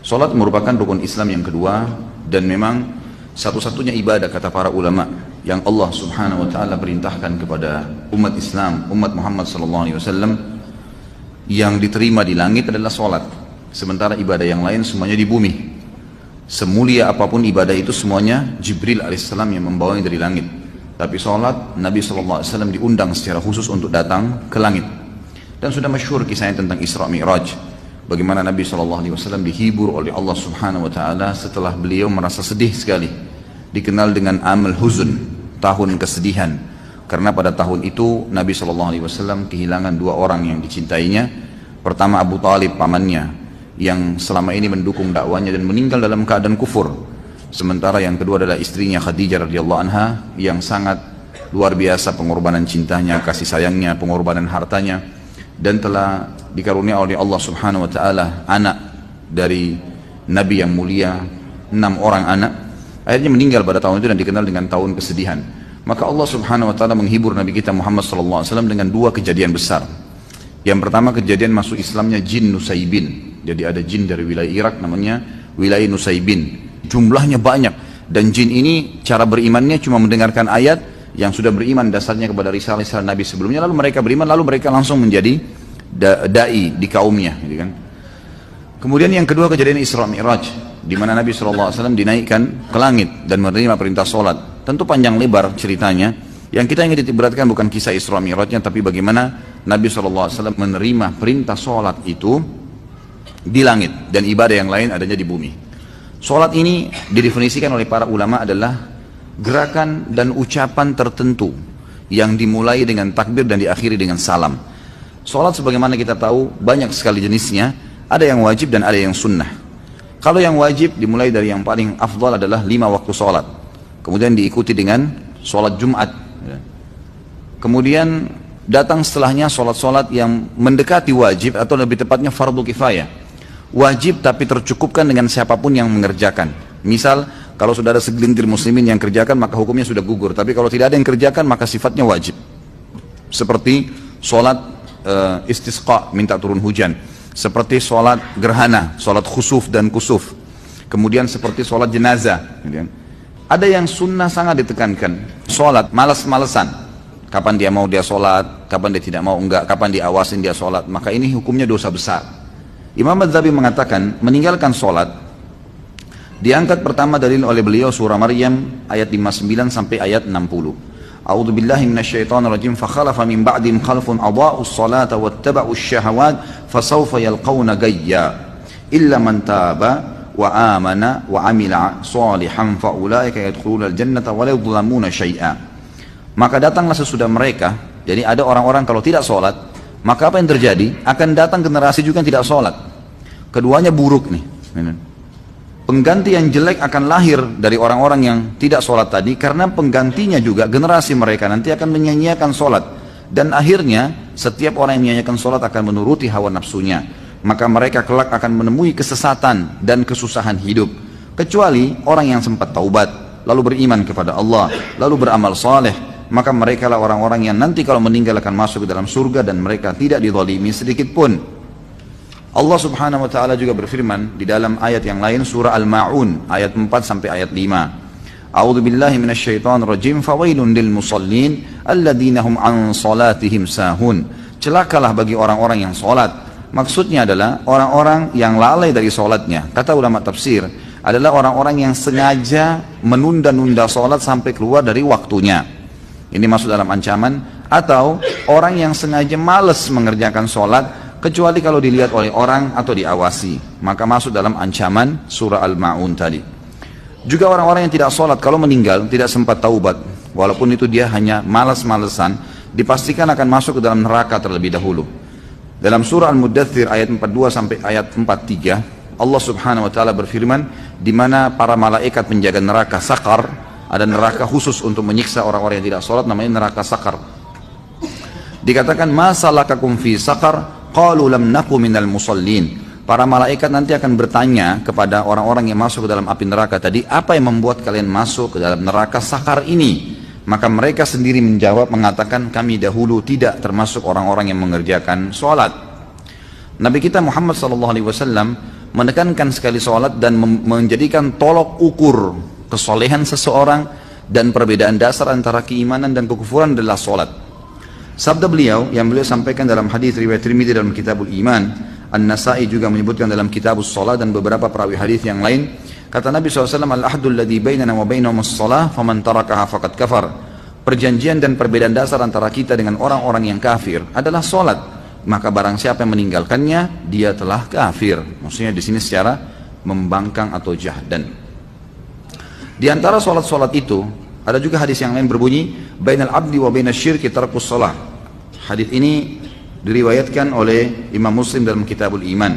Salat merupakan rukun Islam yang kedua dan memang satu-satunya ibadah kata para ulama yang Allah Subhanahu wa taala perintahkan kepada umat Islam, umat Muhammad sallallahu alaihi wasallam yang diterima di langit adalah salat. Sementara ibadah yang lain semuanya di bumi. Semulia apapun ibadah itu semuanya Jibril alaihissalam yang membawanya dari langit. Tapi salat Nabi sallallahu alaihi wasallam diundang secara khusus untuk datang ke langit. Dan sudah masyhur kisahnya tentang Isra Mi'raj. Bagaimana Nabi SAW dihibur oleh Allah Subhanahu Wa Taala setelah beliau merasa sedih sekali. Dikenal dengan Amul Huzn, tahun kesedihan. Karena pada tahun itu Nabi SAW kehilangan dua orang yang dicintainya. Pertama Abu Talib, pamannya, yang selama ini mendukung dakwanya dan meninggal dalam keadaan kufur. Sementara yang kedua adalah istrinya Khadijah radhiyallahu anha yang sangat luar biasa pengorbanan cintanya, kasih sayangnya, pengorbanan hartanya, dan telah dikarunia oleh Allah Subhanahu wa taala anak dari Nabi yang mulia, 6 orang anak. Akhirnya meninggal pada tahun itu dan dikenal dengan tahun kesedihan. Maka Allah Subhanahu wa taala menghibur Nabi kita Muhammad sallallahu alaihi wasallam dengan dua kejadian besar. Yang pertama kejadian masuk Islamnya jin Nusaybin. Jadi ada jin dari wilayah Irak namanya wilayah Nusaybin. Jumlahnya banyak dan jin ini cara berimannya cuma mendengarkan ayat yang sudah beriman dasarnya kepada risalah Nabi sebelumnya, lalu mereka beriman, lalu mereka langsung menjadi da'i di kaumnya, gitu kan. Kemudian yang kedua kejadian Isra Mi'raj, di mana Nabi SAW dinaikkan ke langit dan menerima perintah sholat. Tentu panjang lebar ceritanya. Yang kita ingin ditiberatkan bukan kisah Isra Mi'rajnya, tapi bagaimana Nabi SAW menerima perintah sholat itu di langit dan ibadah yang lain adanya di bumi. Sholat ini didefinisikan oleh para ulama adalah gerakan dan ucapan tertentu yang dimulai dengan takbir dan diakhiri dengan salam. Salat sebagaimana kita tahu banyak sekali jenisnya, ada yang wajib dan ada yang sunnah. Kalau yang wajib dimulai dari yang paling afdal adalah 5 waktu salat. Kemudian diikuti dengan salat Jumat. Kemudian datang setelahnya salat-salat yang mendekati wajib atau lebih tepatnya fardu kifayah. Wajib tapi tercukupkan dengan siapapun yang mengerjakan. Misal kalau sudah ada segelintir muslimin yang kerjakan maka hukumnya sudah gugur. Tapi kalau tidak ada yang kerjakan maka sifatnya wajib. Seperti sholat istisqa, minta turun hujan. Seperti sholat gerhana, sholat khusuf dan kusuf. Kemudian seperti sholat jenazah. Ada yang sunnah sangat ditekankan. Sholat malas-malesan. Kapan dia mau dia sholat, kapan dia tidak mau enggak, kapan diawasin dia sholat. Maka ini hukumnya dosa besar. Imam Adz-Dzahabi mengatakan meninggalkan sholat diangkat pertama dalil oleh beliau surah Maryam ayat 59 sampai ayat 60. A'udzu billahi minasyaitonir rajim. Fa khalafa min ba'dihim khalfun adha'us salata wattaba'us syahawat fasawfa yalqawna gayya illa man taba wa amana wa amila shalihan fa ulaika yadkhulunal jannata wa la yudhlamuna syai'a. Maka datanglah sesudah mereka, jadi ada orang-orang kalau tidak sholat, maka apa yang terjadi? Akan datang generasi juga yang tidak sholat. Keduanya buruk nih. Pengganti yang jelek akan lahir dari orang-orang yang tidak sholat tadi, karena penggantinya juga generasi mereka nanti akan menyanyiakan sholat. Dan akhirnya setiap orang yang menyanyiakan sholat akan menuruti hawa nafsunya. Maka mereka kelak akan menemui kesesatan dan kesusahan hidup. Kecuali orang yang sempat taubat, lalu beriman kepada Allah, lalu beramal saleh. Maka mereka lah orang-orang yang nanti kalau meninggal akan masuk ke dalam surga dan mereka tidak dizalimi sedikit pun. Allah Subhanahu wa taala juga berfirman di dalam ayat yang lain surah Al-Ma'un ayat 4 sampai ayat 5. A'udzu billahi minasyaitonir rajim. Fawailun lil musallin alladziina hum an salatihim sahun. Celakalah bagi orang-orang yang salat. Maksudnya adalah orang-orang yang lalai dari salatnya. Kata ulama tafsir adalah orang-orang yang sengaja menunda-nunda salat sampai keluar dari waktunya. Ini masuk dalam ancaman. Atau orang yang sengaja malas mengerjakan salat kecuali kalau dilihat oleh orang atau diawasi, maka masuk dalam ancaman surah Al-Ma'un tadi. Juga orang-orang yang tidak sholat kalau meninggal tidak sempat taubat, walaupun itu dia hanya malas-malesan, dipastikan akan masuk ke dalam neraka terlebih dahulu. Dalam surah Al-Muddathir ayat 42 sampai ayat 43, Allah Subhanahu wa taala berfirman di mana para malaikat menjaga neraka Sakar, ada neraka khusus untuk menyiksa orang-orang yang tidak sholat namanya neraka Sakar. Dikatakan ma salakakum fi Sakar? Qalu lam naku minal musallin. Para malaikat nanti akan bertanya kepada orang-orang yang masuk ke dalam api neraka tadi, apa yang membuat kalian masuk ke dalam neraka Sakar ini? Maka mereka sendiri menjawab mengatakan kami dahulu tidak termasuk orang-orang yang mengerjakan sholat. Nabi kita Muhammad SAW menekankan sekali sholat dan menjadikan tolok ukur kesolehan seseorang dan perbedaan dasar antara keimanan dan kekufuran adalah sholat. Sabda beliau yang beliau sampaikan dalam hadis riwayat Tirmidzi dalam Kitabul Iman, An-Nasa'i juga menyebutkan dalam Kitabus Shalah dan beberapa perawi hadis yang lain. Kata Nabi SAW, Al-ahdul ladzi bainana wa bainahum as-shalah faman tarakaha faqad kafar. Perjanjian dan perbedaan dasar antara kita dengan orang-orang yang kafir adalah sholat. Maka barang siapa yang meninggalkannya, dia telah kafir. Maksudnya di sini secara membangkang atau jahdan. Di antara sholat-sholat itu, ada juga hadis yang lain berbunyi, Bainal abdi wa bainal syirki tarkus sholah. Hadis ini diriwayatkan oleh Imam Muslim dalam Kitabul Iman.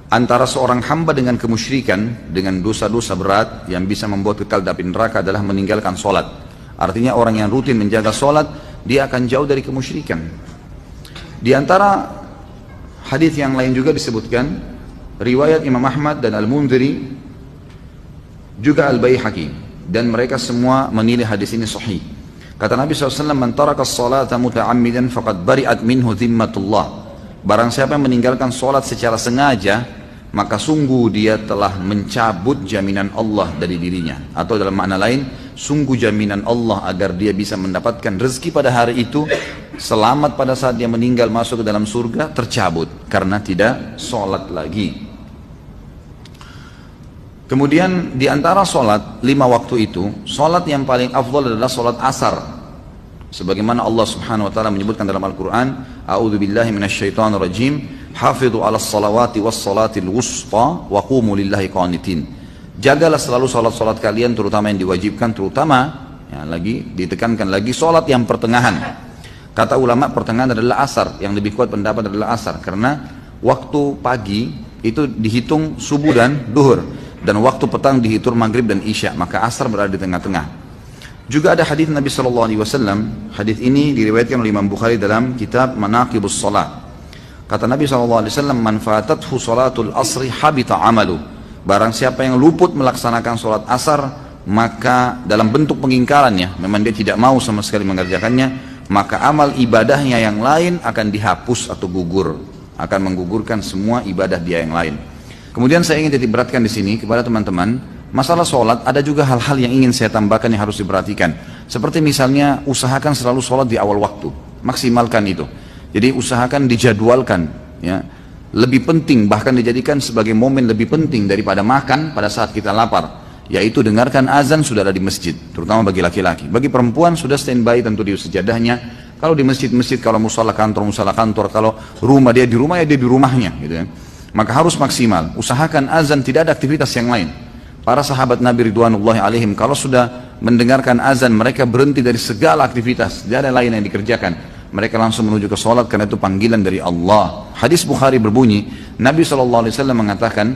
Antara seorang hamba dengan kemusyrikan, dengan dosa-dosa berat yang bisa membuat kekal di api neraka adalah meninggalkan sholat. Artinya orang yang rutin menjaga sholat, dia akan jauh dari kemusyrikan. Di antara hadis yang lain juga disebutkan, riwayat Imam Ahmad dan Al-Mundhiri, juga Al-Baihaqi, dan mereka semua menilai hadis ini sahih. Kata Nabi SAW, Man taraka as-salata muta'ammidan faqad bari'at minhu dhimmatullah. Barang siapa yang meninggalkan sholat secara sengaja, maka sungguh dia telah mencabut jaminan Allah dari dirinya. Atau dalam makna lain, sungguh jaminan Allah agar dia bisa mendapatkan rezeki pada hari itu, selamat pada saat dia meninggal masuk ke dalam surga, tercabut karena tidak sholat lagi. Kemudian di antara sholat 5 waktu itu, sholat yang paling afdal adalah sholat asar. Sebagaimana Allah Subhanahu wa taala menyebutkan dalam Al-Qur'an, A'udzu billahi minasyaitonir rajim, hafidhu 'alas salawati was salatil wusta wa qumu lillahi qanitin. Jagalah selalu sholat-sholat kalian, terutama yang diwajibkan, terutama ya, lagi ditekankan lagi sholat yang pertengahan. Kata ulama pertengahan adalah asar, yang lebih kuat pendapat adalah asar, karena waktu pagi itu dihitung subuh dan duhur. Dan waktu petang dihitung maghrib dan isya, maka asar berada di tengah-tengah. Juga ada hadis Nabi SAW, hadis ini diriwayatkan oleh Imam Bukhari dalam kitab Manaqibus Shalah. Kata Nabi SAW, Man fatathu salatul asri habita amalu. Barang siapa yang luput melaksanakan sholat asar, maka dalam bentuk pengingkarannya, memang dia tidak mau sama sekali mengerjakannya, maka amal ibadahnya yang lain akan dihapus atau gugur, akan menggugurkan semua ibadah dia yang lain. Kemudian saya ingin titik beratkan di sini kepada teman-teman, masalah sholat ada juga hal-hal yang ingin saya tambahkan yang harus diperhatikan. Seperti misalnya usahakan selalu sholat di awal waktu, maksimalkan itu. Jadi usahakan dijadwalkan, ya. Lebih penting, bahkan dijadikan sebagai momen lebih penting daripada makan pada saat kita lapar, yaitu dengarkan azan sudah ada di masjid, terutama bagi laki-laki. Bagi perempuan sudah standby tentu di sejadahnya. Kalau di masjid-masjid, kalau musala kantor, kalau rumah dia di rumah, ya dia di rumahnya, gitu ya. Maka harus maksimal, usahakan azan, tidak ada aktivitas yang lain. Para sahabat Nabi Ridwanullahi alaihim, kalau sudah mendengarkan azan, mereka berhenti dari segala aktivitas, tidak ada lain yang dikerjakan. Mereka langsung menuju ke sholat karena itu panggilan dari Allah. Hadis Bukhari berbunyi, Nabi SAW mengatakan,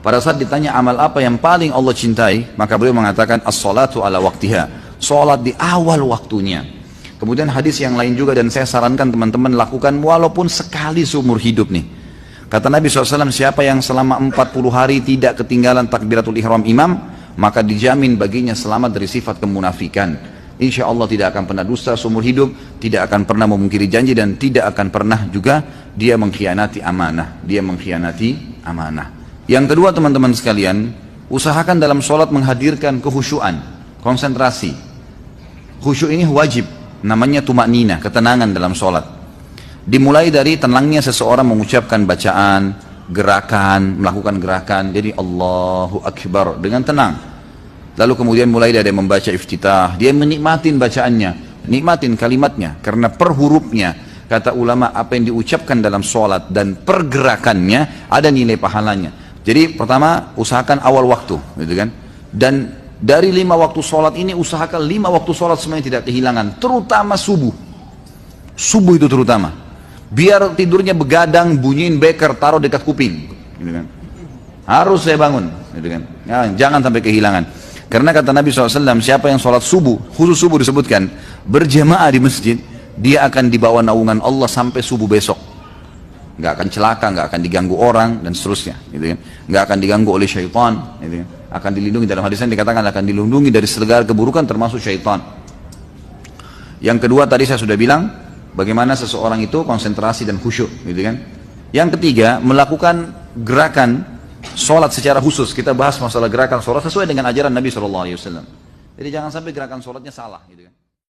pada saat ditanya amal apa yang paling Allah cintai, maka beliau mengatakan, as-salatu ala waktiha, sholat di awal waktunya. Kemudian hadis yang lain juga, dan saya sarankan teman-teman lakukan walaupun sekali seumur hidup nih. Kata Nabi SAW, siapa yang selama 40 hari tidak ketinggalan takbiratul ihram imam, maka dijamin baginya selamat dari sifat kemunafikan. Insya Allah tidak akan pernah dusta seumur hidup, tidak akan pernah memungkiri janji, dan tidak akan pernah juga dia mengkhianati amanah. Yang kedua teman-teman sekalian, usahakan dalam sholat menghadirkan kehusyuan, konsentrasi. Khusyuk ini wajib, namanya tumakninah, ketenangan dalam sholat. Dimulai dari tenangnya seseorang mengucapkan bacaan, gerakan, melakukan gerakan, jadi Allahu Akbar dengan tenang. Lalu kemudian mulai dari membaca iftitah, dia menikmatin bacaannya, nikmatin kalimatnya, karena per hurufnya, kata ulama, apa yang diucapkan dalam sholat dan pergerakannya ada nilai pahalanya. Jadi pertama usahakan awal waktu, gitu kan? Dan dari 5 waktu sholat ini usahakan 5 waktu sholat semuanya tidak kehilangan, terutama subuh. Subuh itu terutama. Biar tidurnya begadang, bunyiin beker, taruh dekat kuping, gitu kan. Harus saya bangun, gitu kan. Ya, jangan sampai kehilangan. Karena kata Nabi SAW, siapa yang sholat subuh, khusus subuh disebutkan, berjamaah di masjid, dia akan dibawa naungan Allah sampai subuh besok. Nggak akan celaka, nggak akan diganggu orang, dan seterusnya, gitu kan. Nggak akan diganggu oleh syaitan, gitu kan. Akan dilindungi, dalam hadisnya dikatakan akan dilindungi dari segala keburukan termasuk syaitan. Yang kedua tadi saya sudah bilang, bagaimana seseorang itu konsentrasi dan khusyuk, gitu kan. Yang ketiga, melakukan gerakan sholat secara khusus. Kita bahas masalah gerakan sholat sesuai dengan ajaran Nabi SAW. Jadi jangan sampai gerakan sholatnya salah gitu kan.